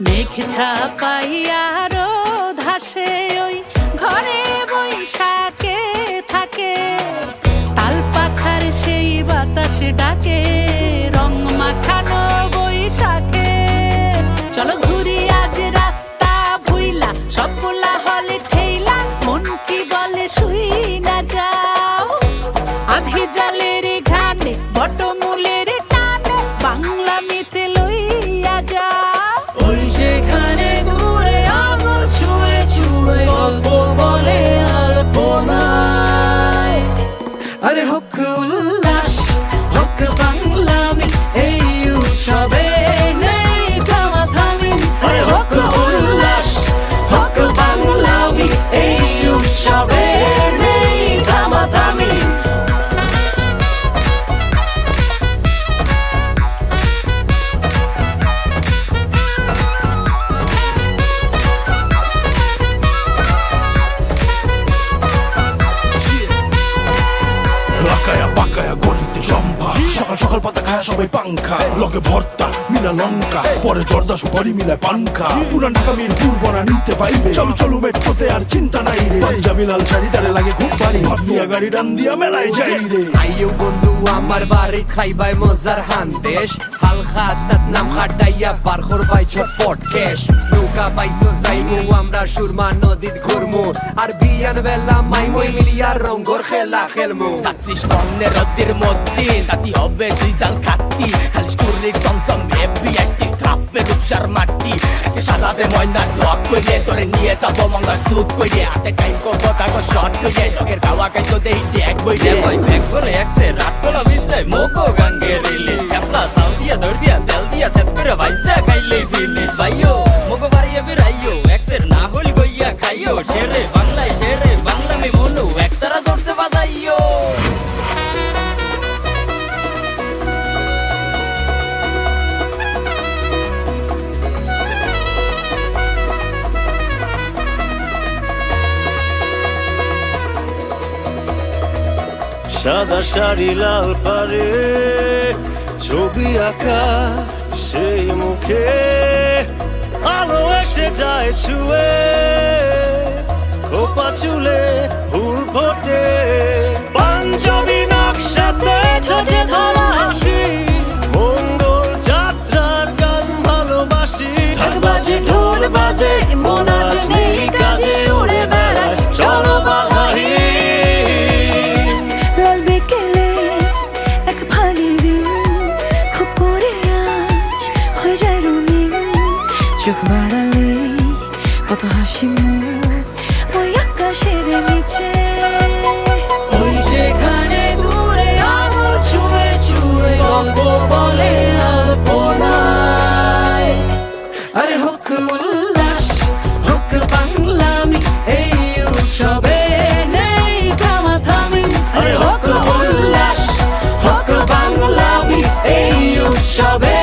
মেঘ ছাপাইয়া রোদ হাসে ওই ঘরে বৈশাখে থাকে, তাল পাখার সেই বাতাস ডাকে রং মাখানো বৈশাখে। চলো ঘুরি আজ রাস্তা ভুইলা, সব পোলা হলে ঠেইলা, মন কি বলে শুই না যাও। আজ হিজলের ঘানে বটমূলের টানে বাংলা মিতে লইয়া যাও। ওই সেখানে দূরে আঙুল ছুঁয়ে ছুঁয়ে গল্প বলে আলপনায়। আরে হোক উল্লাস হোক বাংলামি, এই উৎসবে নেই থামাথামি। আরে হোক উল্লাস হোক বাংলামি, এই উৎসবে নেই থামাথামি। লাকায়া বাকায়া গলিতে চম্পা, সকাল সকাল পাতা খায় সবাই পাংখা, লগে ভর্তা মিলা লঙ্কা, পরে জর্দা সুপারি মিলায় পানখা। পুরান ঢাকা মিরপুর বনা নিতে পাইবে, চলো চলো মেট্রোতে আর চিন্তা নাই রে। পাঞ্জাবি লাল শাড়ি তারে লাগে খুব ভারী, ভাবনিয়া গাড়ি ডান দিয়া মেলায় যাই রে। আইও বন্ধু আমার বাড়ি খাইবাই মজার হান্দেশ, হালকা তাত নাম খাটাইয়া বার করবাই ছটফট কেশ। নৌকা পাইছো যাইমু আমরা সুরমা নদীত ঘুরমু, আর বিয়ান বেলা মাইমই মিলিয়া রঙ্গর খেলা খেলমু। যাচ্ছিস কন্যে রতির মধ্যে, জাতি হবে রিজাল খাতি, খালি স্কুলের চমচম হেবি আজকে কাঁপবে রূপসার মাটি। আজকে সাজাবে ময়না ডক কইরে তোরে নিয়ে যাবো মঙ্গল সুট কইরে, হাতে টাইম করবো তারপর শর্ট কইরে, লোকের গাওয়া খাইতো দেই ট্যাগ বইরে। ভাই ব্যাগ করে একসে রাত কলা মিশাই মোকো গাঙ্গে রিলিশ, ক্যাপলা সাউ দিয়া দৌড় দিয়া তেল দিয়া সেট করে ভাইসা খাইলে ফিনিশ। ভাইও মোকো বাড়িয়ে ফিরাইও, একসের না হল গইয়া খাইও, শেরে বাংলায় শেরে বাংলামি মনু একতারা জোরসে বাজাইও। সাদা শাড়ি লাল পারে ছবি আঁকা, সেই মুখে আলো এসে যায় ছুঁয়ে, খোপা চুলে ফুল ফোটে, পাঞ্জাবি নকশাতে ঠোঁটে ধরা হাসি, মঙ্গল যাত্রার গান ভালোবাসি। ঢাক বাজে ঢোল বাজে মন আজ নেই কাজে, উড়ে বেড়ায় চলো বাধাহীন। চোখ বাড়ালে কত হাসি মুখ ওই আকাশের নিচে। ওই সেখানে দূরে আঙুল ছুঁয়ে ছুঁয়ে গল্প বলে আলপনায়। আরে হোক উল্লাস হোক বাংলামি, এই উৎসবে নেই থামাথামি। আরে হোক উল্লাস হোক বাংলামি, এই উৎসবে